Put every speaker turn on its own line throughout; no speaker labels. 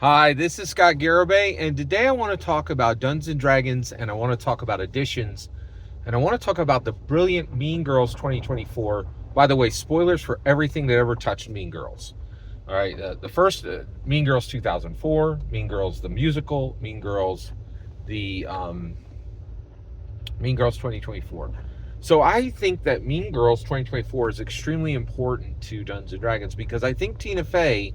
Hi, this is Scott Garibay, and today I want to talk about Dungeons and Dragons, and I want to talk about editions, and I want to talk about the brilliant Mean Girls 2024. By the way, spoilers for everything that ever touched Mean Girls. All right, the first Mean Girls 2004, Mean Girls the musical, Mean Girls the Mean Girls 2024. So I think that Mean Girls 2024 is extremely important to Dungeons and Dragons because I think Tina Fey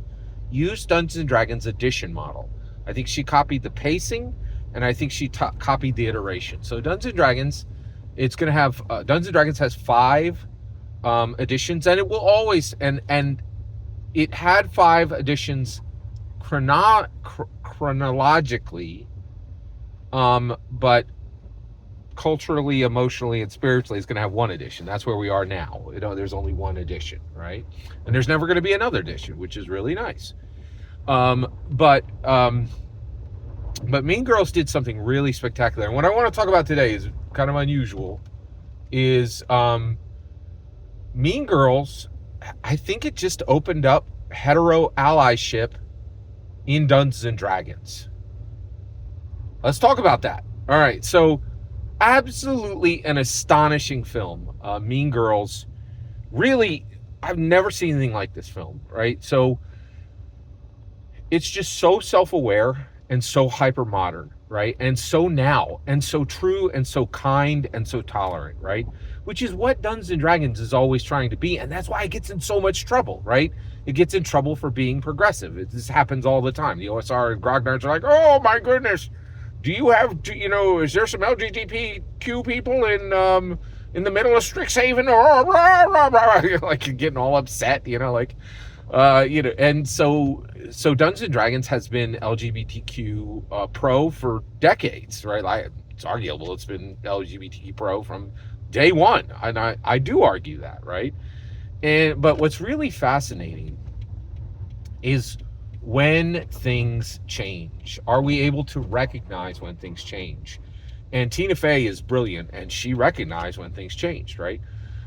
used Dungeons and Dragons edition model. I think she copied the pacing, and I think she copied the iteration. So Dungeons and Dragons, it's going to have Dungeons and Dragons has 5 editions, and it will always and it had 5 editions chronologically, but culturally, emotionally, and spiritually is going to have 1 edition. That's where we are now. There's only 1 edition, right? And there's never going to be another edition, which is really nice. But Mean Girls did something really spectacular. And what I want to talk about today is kind of unusual. Is Mean Girls? I think it just opened up hetero allyship in Dungeons and Dragons. Let's talk about that. All right, so absolutely an astonishing film. Mean Girls. Really, I've never seen anything like this film, right? So it's just so self-aware and so hyper-modern, right? And so now, and so true, and so kind, and so tolerant, right? Which is what Dungeons and Dragons is always trying to be, and that's why it gets in so much trouble, right? It gets in trouble for being progressive. This happens all the time. The OSR and grognards are like, oh my goodness, is there some LGBTQ people in the middle of Strixhaven? Like you're getting all upset, and so Dungeons and Dragons has been LGBTQ pro for decades, right? It's arguable it's been LGBTQ pro from day one, and I do argue that, right? But what's really fascinating is when things change. Are we able to recognize when things change? And Tina Fey is brilliant, and she recognized when things changed, right?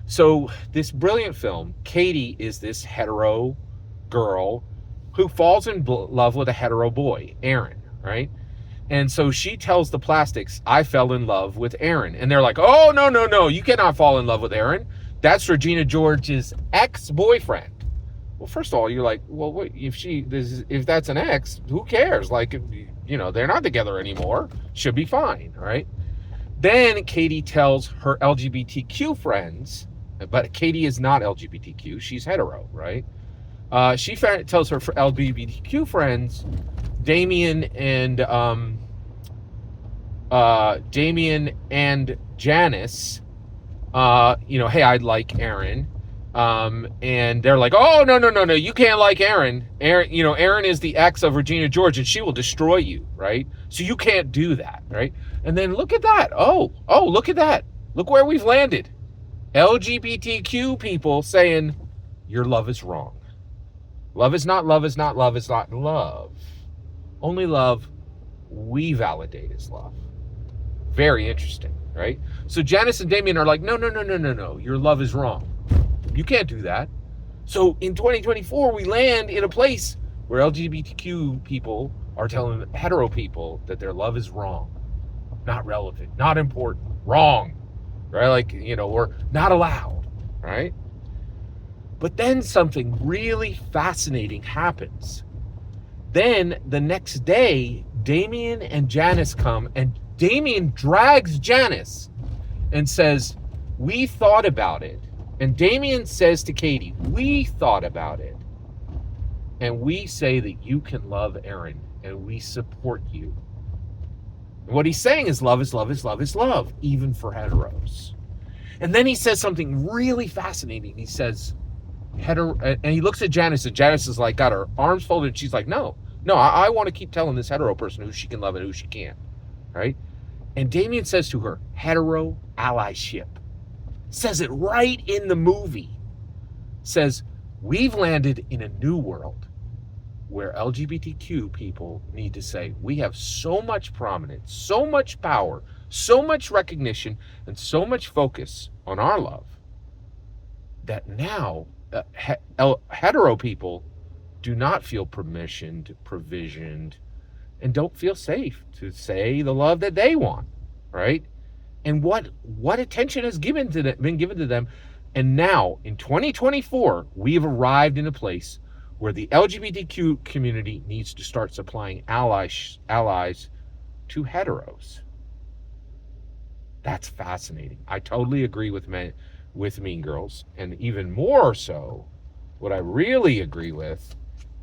So this brilliant film, Katie is this hetero girl who falls in love with a hetero boy, Aaron, right? And so she tells the plastics, I fell in love with Aaron. And they're like, oh, no, you cannot fall in love with Aaron. That's Regina George's ex-boyfriend. Well, first of all, you're like, well, wait, if that's an ex, who cares? Like, they're not together anymore. Should be fine, right? Then Katie tells her LGBTQ friends, but Katie is not LGBTQ. She's hetero, right? She tells her LGBTQ friends, Damien and Janice, hey, I'd like Aaron. And they're like, oh, no, you can't like Aaron. Aaron is the ex of Regina George, and she will destroy you, right? So you can't do that, right? And then look at that. Oh, look at that. Look where we've landed. LGBTQ people saying your love is wrong. Love is not love. Only love we validate as love. Very interesting, right? So Janice and Damien are like, no, your love is wrong. You can't do that. So in 2024, we land in a place where LGBTQ people are telling hetero people that their love is wrong, not relevant, not important, wrong, right? Like, we're not allowed, right? But then something really fascinating happens. Then the next day, Damien and Janice come, and Damien drags Janice and says, we thought about it. And Damien says to Katie, we thought about it. And we say that you can love Aaron, and we support you. And what he's saying is love is love is love is love, even for heteros. And then he says something really fascinating. He says, and he looks at Janice, and Janice is like, got her arms folded, and she's like, no, I want to keep telling this hetero person who she can love and who she can't, right? And Damien says to her, hetero allyship. Says it right in the movie. Says, we've landed in a new world where LGBTQ people need to say, we have so much prominence, so much power, so much recognition, and so much focus on our love that now hetero people do not feel provisioned, and don't feel safe to say the love that they want, right? And what attention has been given to them. And now in 2024, we've arrived in a place where the LGBTQ community needs to start supplying allies to heteros. That's fascinating. I totally agree with Mean Girls, and even more so, what I really agree with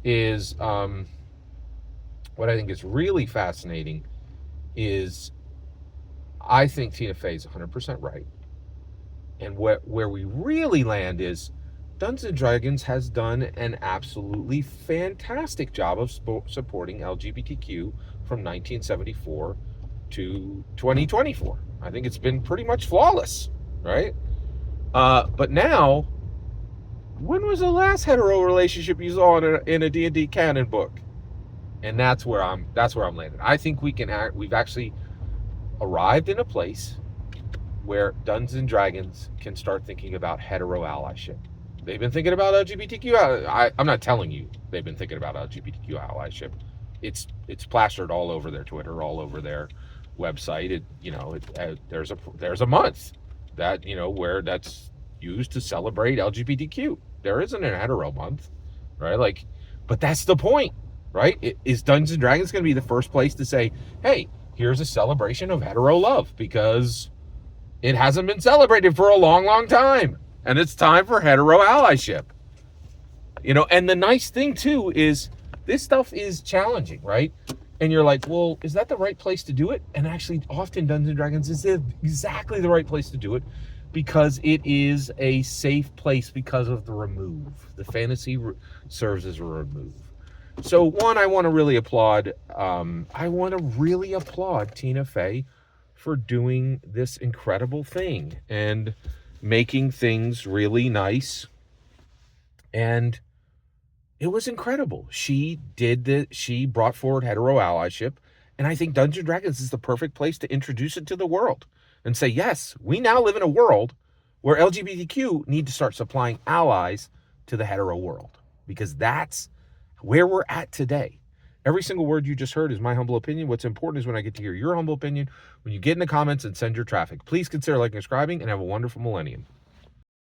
is what I think is really fascinating is I think Tina Fey is 100% right. And where we really land is Dungeons and Dragons has done an absolutely fantastic job of supporting LGBTQ from 1974 to 2024. I think it's been pretty much flawless, right? But now, when was the last hetero relationship you saw in a D&D canon book? And that's where I'm landing. I think we've actually arrived in a place where Dungeons and Dragons can start thinking about hetero allyship. They've been thinking about LGBTQ. I'm not telling you they've been thinking about LGBTQ allyship. It's plastered all over their Twitter, all over their website. There's a month that where that's used to celebrate LGBTQ. There isn't an hetero month, right? But that's the point, right? Is Dungeons and Dragons going to be the first place to say, hey, here's a celebration of hetero love, because it hasn't been celebrated for a long, long time. And it's time for hetero allyship. And the nice thing too is this stuff is challenging, right? And you're like, well, is that the right place to do it? And actually, often Dungeons and Dragons is exactly the right place to do it, because it is a safe place because of the remove. The fantasy serves as a remove. So one, I want to really applaud Tina Fey for doing this incredible thing and making things really nice. And it was incredible. She brought forward hetero allyship, and I think Dungeons & Dragons is the perfect place to introduce it to the world and say, yes, we now live in a world where LGBTQ need to start supplying allies to the hetero world, because that's where we're at today. Every single word you just heard is my humble opinion. What's important is when I get to hear your humble opinion, when you get in the comments and send your traffic. Please consider liking and subscribing, and have a wonderful millennium.